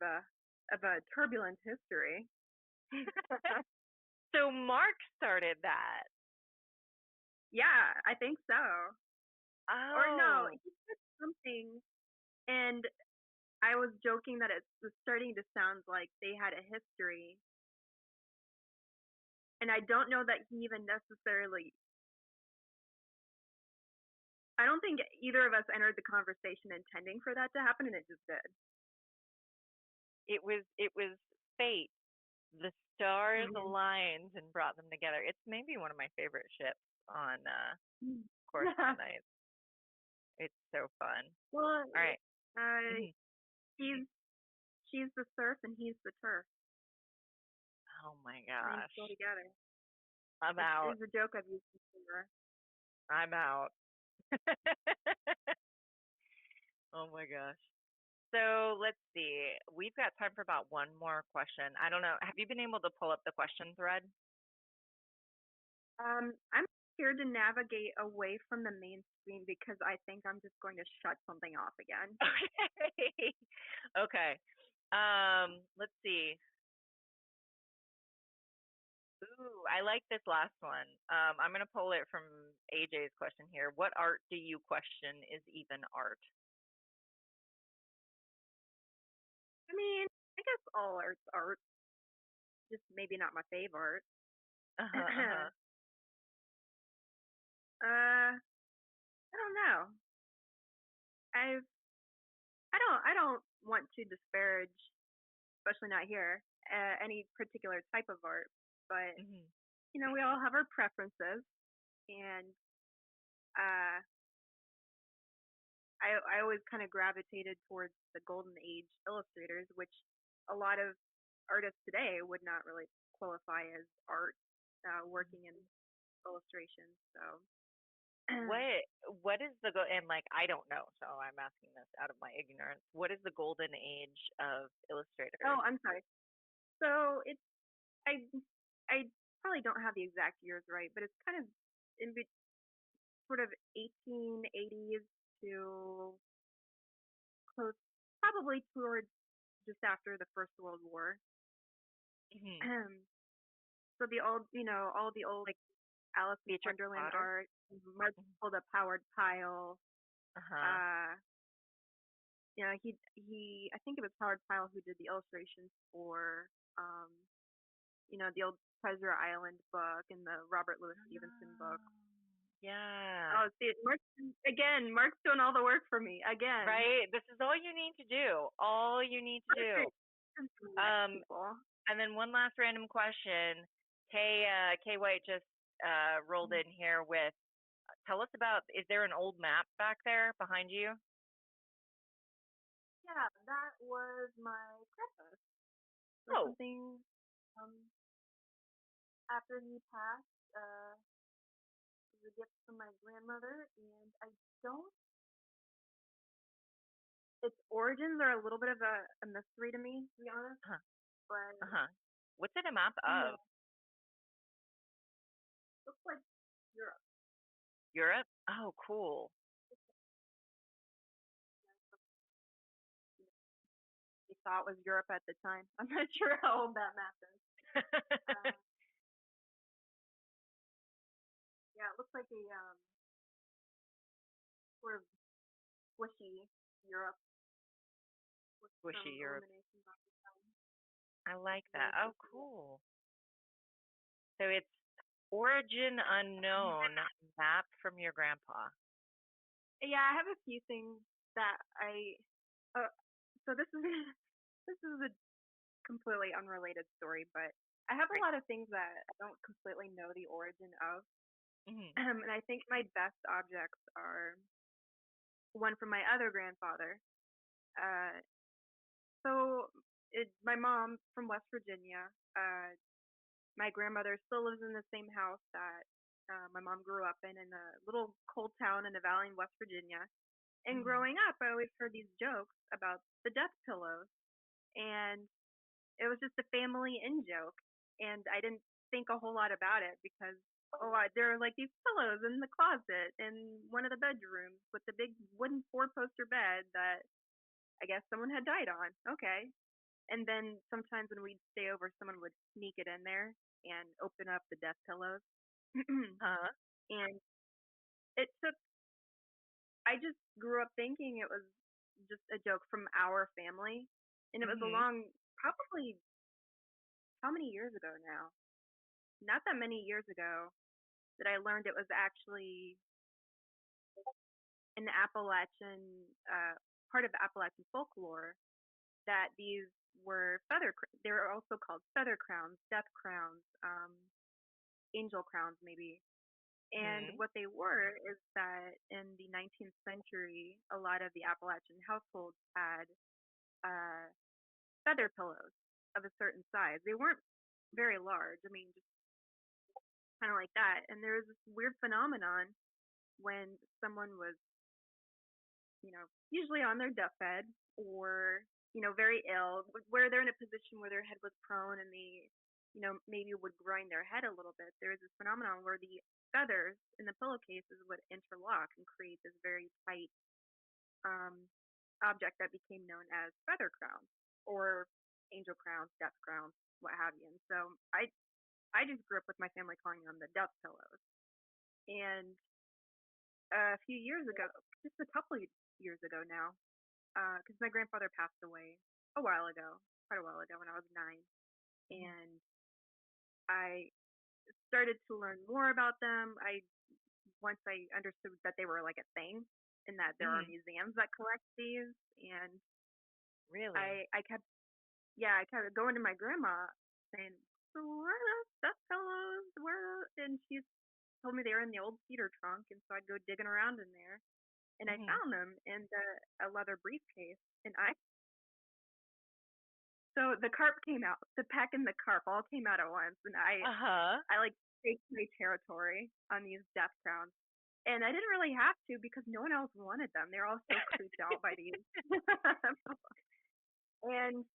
of a turbulent history. So Mark started that. Yeah, I think so. Or no, Oh. he said something, and I was joking that it was starting to sound like they had a history, and I don't know that he even necessarily. I don't think either of us entered the conversation intending for that to happen, and it just did. It was fate. The stars Mhm. aligned and brought them together. It's maybe one of my favorite ships on Coruscant Nights. It's so fun. Well, All right. uh, Mhm. he's she's the surf and he's the turf. Oh my Names go gosh. together. I'm It out. is a joke I've used before. I'm out. Oh my gosh. So let's see. We've got time for about one more question. I don't know. Have you been able to pull up the question thread? I'm scared to navigate away from the main screen because I think I'm just going to shut something off again. Okay. Okay. Let's see. Ooh, I like this last one. I'm gonna pull it from AJ's question here. What art do you question is even art? I mean, I guess all art's art, just maybe not my favorite. Uh-huh, uh, uh-huh. I don't know. I've I don't want to disparage, especially not here, any particular type of art, but Hmm. we all have our preferences, and uh, I always kind of gravitated towards the golden age illustrators, which a lot of artists today would not really qualify as art, working in illustration. So, What what is the and like I don't know, so I'm asking this out of my ignorance. What is the golden age of oh, illustrators? I'm sorry. So it's I I probably don't have the exact years right, but it's kind of in sort of 1880s to close, probably towards just after the First World War. Hmm. So the old, all the old Like Alice in Beatrix Wonderland Potter? art, Mark Mhm. pulled up Howard Pyle. Uh-huh. Uh, he I think it was Howard Pyle who did the illustrations for um, the old Treasure Island book and the Robert Louis Stevenson book. Oh, yeah. Oh, see, Mark's doing all the work for me again. Right? This is all you need to do. All you need to do. Perfect. Next Um, people. and then one last random question. Kay White just rolled in here with tell us about is there an old map back there behind you? Yeah, that was my grandpa's. Or Oh, something um after he passed, it was a gift from my grandmother, and I don't its origins are a little bit of a mystery to me, to be honest. huh. But Uh-huh. What's it a map yeah, of? looks like Europe. Europe? Oh, cool. thought was Europe at the time. I'm not sure how old that map is. Uh, yeah, it looks like a sort of squishy Europe with Squishy some Europe. illuminations on the side. I like that. Very Oh, squishy. cool. So it's origin unknown map from your grandpa. Yeah, I have a few things that I. Uh, so this is this is a completely unrelated story, but I have a Great. lot of things that I don't completely know the origin of. Mhm. And I think my best objects are one from my other grandfather. Uh, my mom from West Virginia. My grandmother still lives in the same house that my mom grew up in a little cold town in the valley in West Virginia. And Mhm. growing up, I always heard these jokes about the death pillows, and it was just a family in joke, and I didn't think a whole lot about it because there are like these pillows in the closet in one of the bedrooms with the big wooden four-poster bed that I guess someone had died on. Okay. And then sometimes when we'd stay over, someone would sneak it in there and open up the death pillows. Huh? And it took, I just grew up thinking it was just a joke from our family. And it was a Mhm. long, probably how many years ago now? Not that many years ago that I learned it was actually an Appalachian, part of the Appalachian folklore that these were they were also called feather crowns, death crowns, angel crowns maybe. And Mhm. what they were is that in the 19th century, a lot of the Appalachian households had uh, feather pillows of a certain size. They weren't very large. I mean, just kind of like that. And there was this weird phenomenon when someone was, usually on their deathbed or, very ill, where they're in a position where their head was prone and they, maybe would grind their head a little bit. There was this phenomenon where the feathers in the pillowcases would interlock and create this very tight um, object that became known as feather crowns or angel crowns, death crowns, what have you. And so I just grew up with my family calling them the death pillows. And a few years ago, just a couple of years ago now, because my grandfather passed away a while ago, quite a while ago when I was 9, Mhm. and I started to learn more about them. I Once I understood that they were like a thing, and that there are Mhm. museums that collect these, and Really? I kept I kept going to my grandma saying, "So where are those stuffed pillows? Where?" And she told me they were in the old cedar trunk, and so I'd go digging around in there, and I Mhm. found them in a leather briefcase, and I so the carp came out, the peck and the carp all came out at once, and Uh-huh. I like staked my territory on these death crowns. And I didn't really have to because no one else wanted them. They're all so creeped out by these. And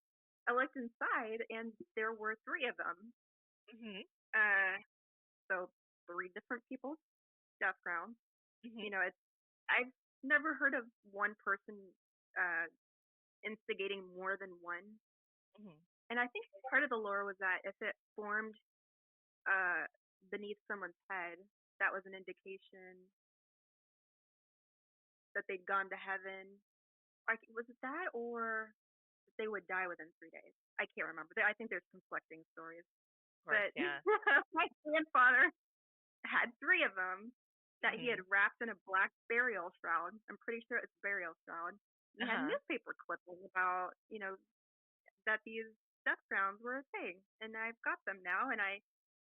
I looked inside, and there were three of them. Mhm. Uh, so three different people's death crowns. Mhm. It's I've never heard of one person uh, instigating more than one. Mhm. And I think part of the lore was that if it formed uh, beneath someone's head, that was an indication that they'd gone to heaven. Like, was it that or they would die within 3 days? I can't remember. I think there's conflicting stories. Of course, But yeah. my grandfather had three of them that he had Mhm. wrapped in a black burial shroud. I'm pretty sure it's burial shroud. He had Uh-huh. newspaper clippings about, that these death crowns were a thing, and I've got them now. And I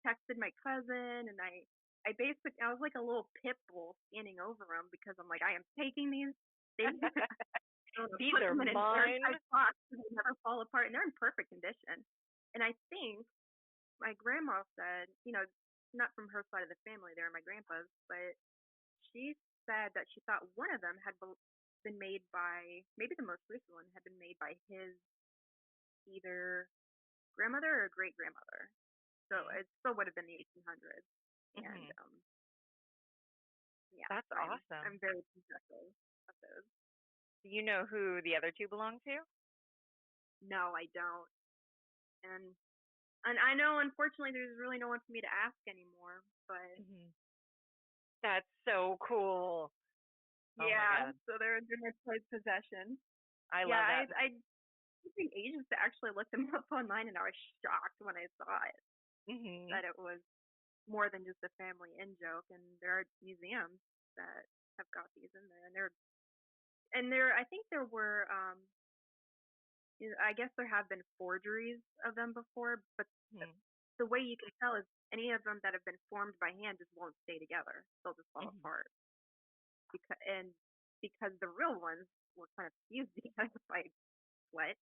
texted my cousin, and I was like a little pit bull standing over them because I'm like, I am taking these. They I'm gonna These put are them in an mine. airtight box so they never fall apart, and they're in perfect condition. And I think my grandma said, not from her side of the family, they're my grandpa's, but she said that she thought one of them had been made by, maybe the most recent one had been made by his either grandmother or great grandmother. So Mhm. it still would have been the 1800s. And Mhm. yeah, That's so I'm awesome. very possessive of those. Do you know who the other two belong to? no, I don't. And I know, unfortunately, there's really no one for me to ask anymore. But Hmm. That's so cool. Oh my yeah, God. so they're in my prized possession. I Yeah, love that. I took me ages to actually look them up online, and I was shocked when I saw it Hmm. that it was more than just a family in joke. And there are museums that have got these in there, and there I think there were I guess there have been forgeries of them before, but Hmm. the way you can tell is any of them that have been formed by hand just won't stay together. They'll just fall Hmm. apart because the real ones were kind of fused together by sweat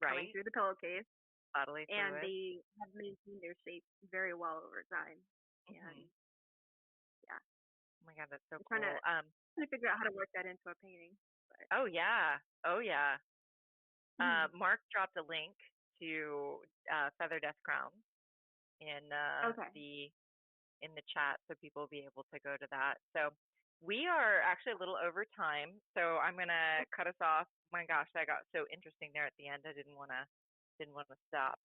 coming Right. through the pillowcase, Bodily and fluid. they have maintained their shape very well over time. And Hmm. yeah, Oh my God, that's so I'm cool. trying to figure out how to work that into a painting. But Oh yeah. Oh yeah. Mark dropped a link to Feather Death Crown in okay, the chat, so people will be able to go to that. So we are actually a little over time, so I'm gonna cut us off. My gosh, that got so interesting there at the end. I didn't wanna stop.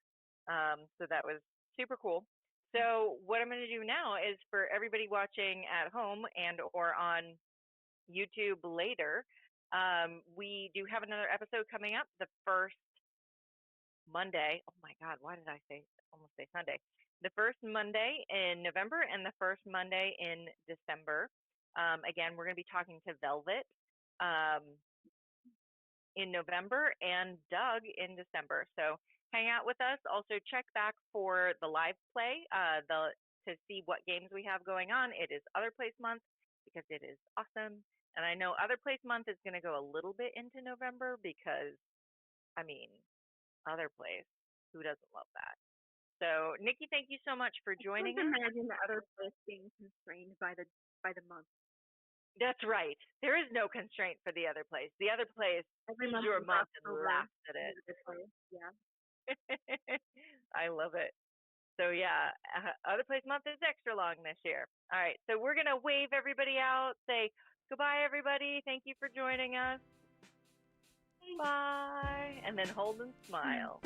So that was super cool. So what I'm gonna do now is for everybody watching at home and or on YouTube later, we do have another episode coming up the first Monday. Oh my God, why did I almost say Sunday? The first Monday in November and the first Monday in December. Again, we're going to be talking to Velvet in November and Doug in December. So hang out with us. Also check back for the live play to see what games we have going on. It is Otherplace month because it is awesome. And I know Otherplace month is going to go a little bit into November because, I mean, Otherplace, who doesn't love that? So, Nikki, thank you so much for I can't joining us. imagine the other place being constrained by the month. That's right. There is no constraint for the other place. The other place Every sees month your in month and October laughs is a good place. Yeah. at it. I love it. So, yeah, other place month is extra long this year. All right. So, we're going to wave everybody out, say goodbye, everybody. Thank you for joining us. Bye. And then hold and smile.